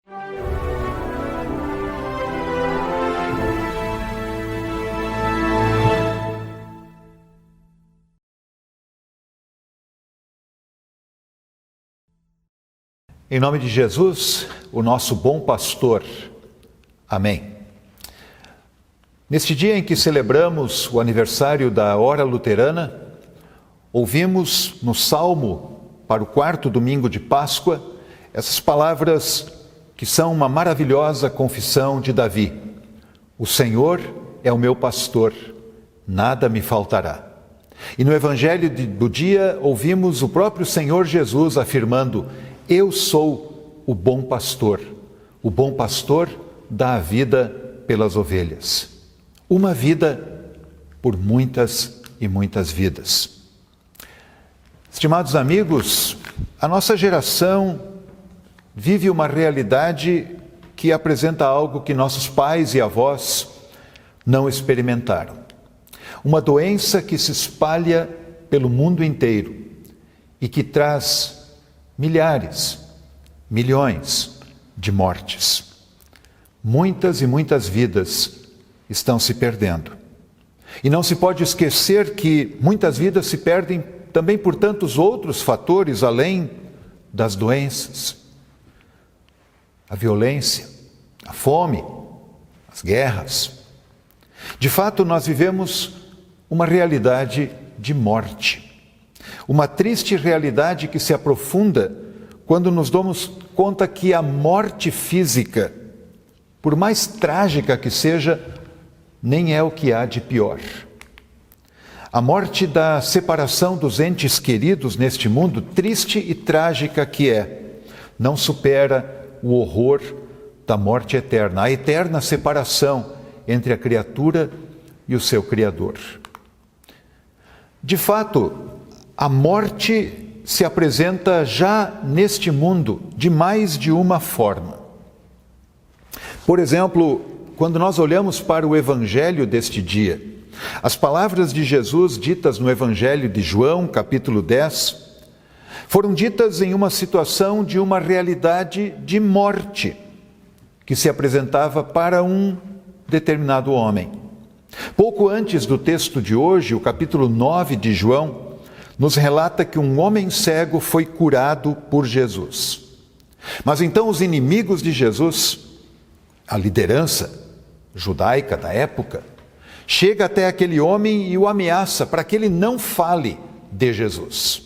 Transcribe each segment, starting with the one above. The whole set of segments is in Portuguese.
Em nome de Jesus, o nosso bom pastor. Amém. Neste dia em que celebramos o aniversário da Hora Luterana, ouvimos no Salmo para o 4º domingo de Páscoa essas palavras que são uma maravilhosa confissão de Davi. O Senhor é o meu pastor, nada me faltará. E no Evangelho do dia ouvimos o próprio Senhor Jesus afirmando: eu sou o bom pastor dá a vida pelas ovelhas. Uma vida por muitas e muitas vidas. Estimados amigos, a nossa geração vive uma realidade que apresenta algo que nossos pais e avós não experimentaram. Uma doença que se espalha pelo mundo inteiro e que traz milhares, milhões de mortes. Muitas e muitas vidas estão se perdendo. E não se pode esquecer que muitas vidas se perdem também por tantos outros fatores além das doenças. A violência, a fome, as guerras. De fato, nós vivemos uma realidade de morte. Uma triste realidade que se aprofunda quando nos damos conta que a morte física, por mais trágica que seja, nem é o que há de pior. A morte da separação dos entes queridos neste mundo, triste e trágica que é, não supera o horror da morte eterna, a eterna separação entre a criatura e o seu Criador. De fato, a morte se apresenta já neste mundo de mais de uma forma. Por exemplo, quando nós olhamos para o Evangelho deste dia, as palavras de Jesus ditas no Evangelho de João, capítulo 10, foram ditas em uma situação de uma realidade de morte que se apresentava para um determinado homem. Pouco antes do texto de hoje, o capítulo 9 de João, nos relata que um homem cego foi curado por Jesus. Mas então os inimigos de Jesus, a liderança judaica da época, chega até aquele homem e o ameaça para que ele não fale de Jesus.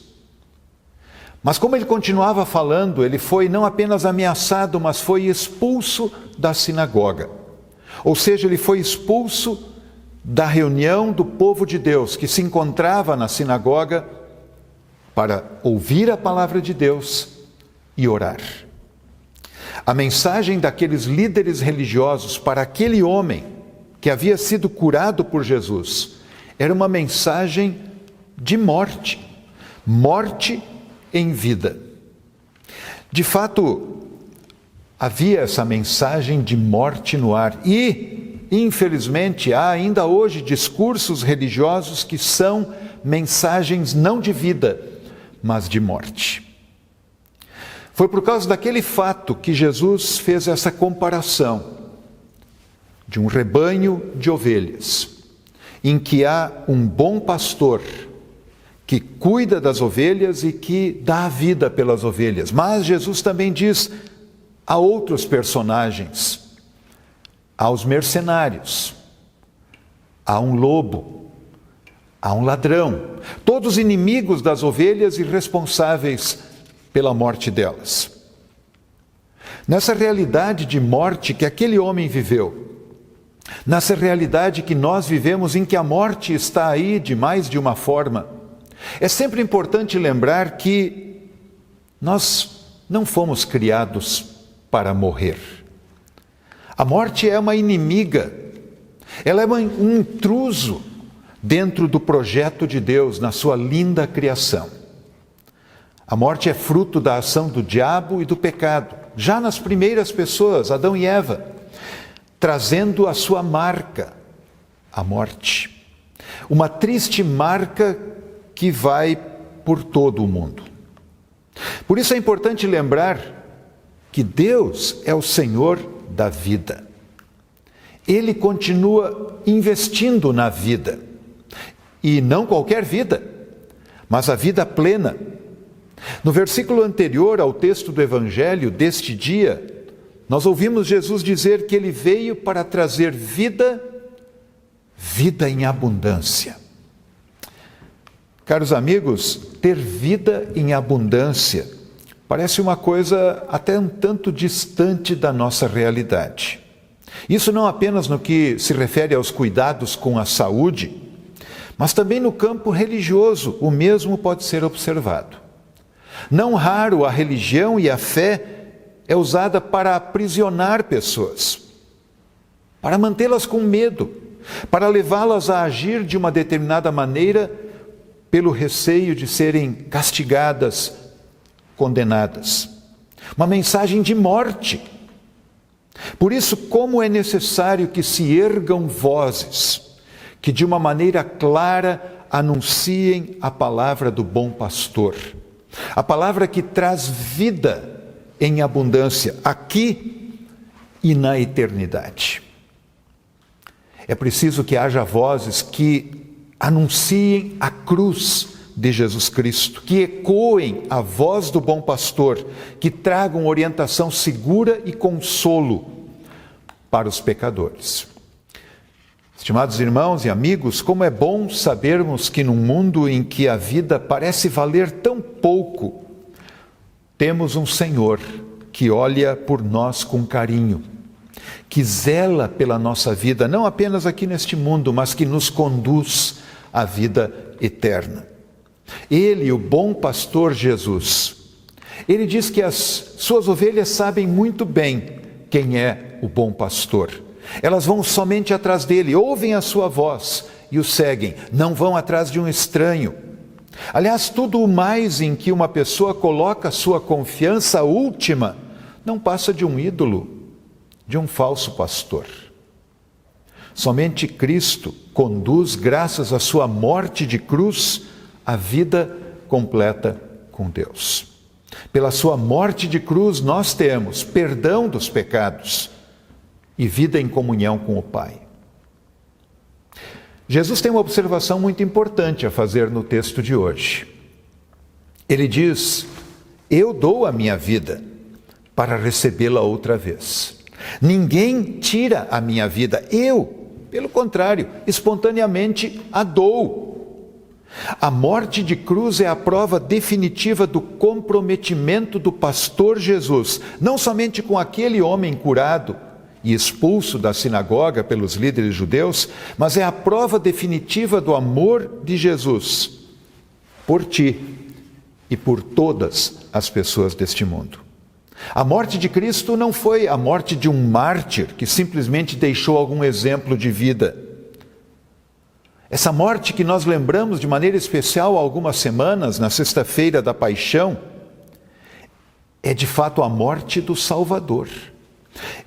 Mas como ele continuava falando, ele foi não apenas ameaçado, mas foi expulso da sinagoga. Ou seja, ele foi expulso da reunião do povo de Deus que se encontrava na sinagoga para ouvir a palavra de Deus e orar. A mensagem daqueles líderes religiosos para aquele homem que havia sido curado por Jesus era uma mensagem de morte, morte em vida. De fato, havia essa mensagem de morte no ar e, infelizmente, há ainda hoje discursos religiosos que são mensagens não de vida, mas de morte. Foi por causa daquele fato que Jesus fez essa comparação de um rebanho de ovelhas, em que há um bom pastor que cuida das ovelhas e que dá a vida pelas ovelhas. Mas Jesus também diz a outros personagens, aos mercenários, a um lobo, a um ladrão, todos inimigos das ovelhas e responsáveis pela morte delas. Nessa realidade de morte que aquele homem viveu, nessa realidade que nós vivemos em que a morte está aí de mais de uma forma, é sempre importante lembrar que nós não fomos criados para morrer. A morte é uma inimiga, ela é um intruso dentro do projeto de Deus, na sua linda criação. A morte é fruto da ação do diabo e do pecado, já nas primeiras pessoas, Adão e Eva, trazendo a sua marca, a morte. Uma triste marca que vai por todo o mundo. Por isso é importante lembrar que Deus é o Senhor da vida. Ele continua investindo na vida. E não qualquer vida, mas a vida plena. No versículo anterior ao texto do Evangelho deste dia, nós ouvimos Jesus dizer que ele veio para trazer vida, vida em abundância. Caros amigos, ter vida em abundância parece uma coisa até um tanto distante da nossa realidade. Isso não apenas no que se refere aos cuidados com a saúde, mas também no campo religioso o mesmo pode ser observado. Não raro a religião e a fé é usada para aprisionar pessoas, para mantê-las com medo, para levá-las a agir de uma determinada maneira pelo receio de serem castigadas, condenadas. Uma mensagem de morte. Por isso, como é necessário que se ergam vozes, que de uma maneira clara anunciem a palavra do bom pastor, a palavra que traz vida em abundância, aqui e na eternidade. É preciso que haja vozes que anunciem a cruz de Jesus Cristo, que ecoem a voz do bom pastor, que tragam orientação segura e consolo para os pecadores. Estimados irmãos e amigos, como é bom sabermos que num mundo em que a vida parece valer tão pouco, temos um Senhor que olha por nós com carinho, que zela pela nossa vida, não apenas aqui neste mundo, mas que nos conduz à vida eterna. Ele, o bom pastor Jesus, ele diz que as suas ovelhas sabem muito bem quem é o bom pastor. Elas vão somente atrás dele, ouvem a sua voz e o seguem, não vão atrás de um estranho. Aliás, tudo o mais em que uma pessoa coloca sua confiança última não passa de um ídolo, de um falso pastor. Somente Cristo conduz, graças à sua morte de cruz, a vida completa com Deus. Pela sua morte de cruz, nós temos perdão dos pecados e vida em comunhão com o Pai. Jesus tem uma observação muito importante a fazer no texto de hoje. Ele diz: eu dou a minha vida para recebê-la outra vez. Ninguém tira a minha vida, eu, pelo contrário, espontaneamente a dou. A morte de cruz é a prova definitiva do comprometimento do pastor Jesus, não somente com aquele homem curado e expulso da sinagoga pelos líderes judeus, mas é a prova definitiva do amor de Jesus por ti e por todas as pessoas deste mundo. A morte de Cristo não foi a morte de um mártir que simplesmente deixou algum exemplo de vida. Essa morte que nós lembramos de maneira especial há algumas semanas, na sexta-feira da Paixão, é de fato a morte do Salvador.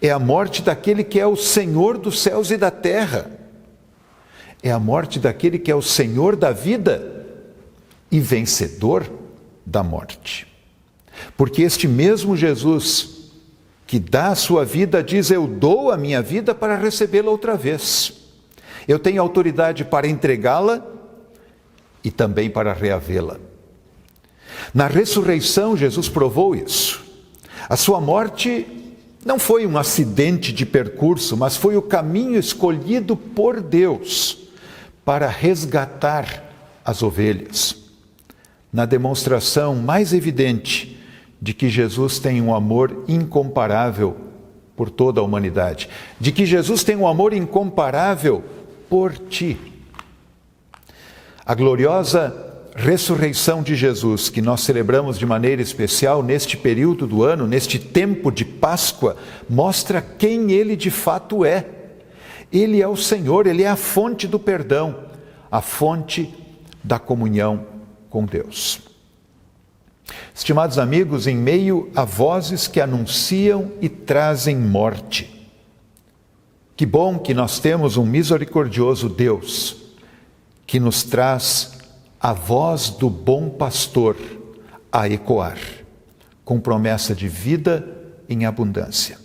É a morte daquele que é o Senhor dos céus e da terra. É a morte daquele que é o Senhor da vida e vencedor da morte. Porque este mesmo Jesus que dá a sua vida diz: eu dou a minha vida para recebê-la outra vez. Eu tenho autoridade para entregá-la e também para reavê-la. Na ressurreição, Jesus provou isso. A sua morte não foi um acidente de percurso, mas foi o caminho escolhido por Deus para resgatar as ovelhas. Na demonstração mais evidente de que Jesus tem um amor incomparável por toda a humanidade, de que Jesus tem um amor incomparável por ti. A gloriosa ressurreição de Jesus, que nós celebramos de maneira especial neste período do ano, neste tempo de Páscoa, mostra quem Ele de fato é. Ele é o Senhor, Ele é a fonte do perdão, a fonte da comunhão com Deus. Estimados amigos, em meio a vozes que anunciam e trazem morte, que bom que nós temos um misericordioso Deus que nos traz a voz do bom pastor a ecoar, com promessa de vida em abundância.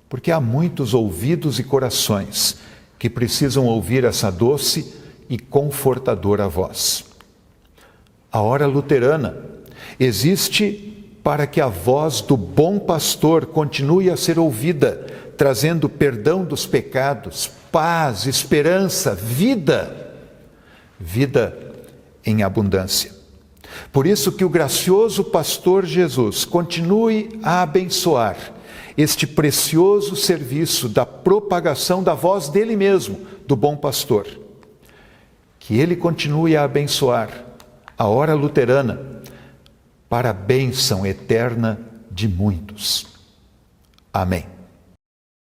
Porque há muitos ouvidos e corações que precisam ouvir essa doce e confortadora voz. A hora luterana existe para que a voz do bom pastor continue a ser ouvida, trazendo perdão dos pecados, paz, esperança, vida em abundância. Por isso que o gracioso pastor Jesus continue a abençoar este precioso serviço da propagação da voz dele mesmo, do bom pastor. Que ele continue a abençoar a hora luterana para a bênção eterna de muitos. Amém.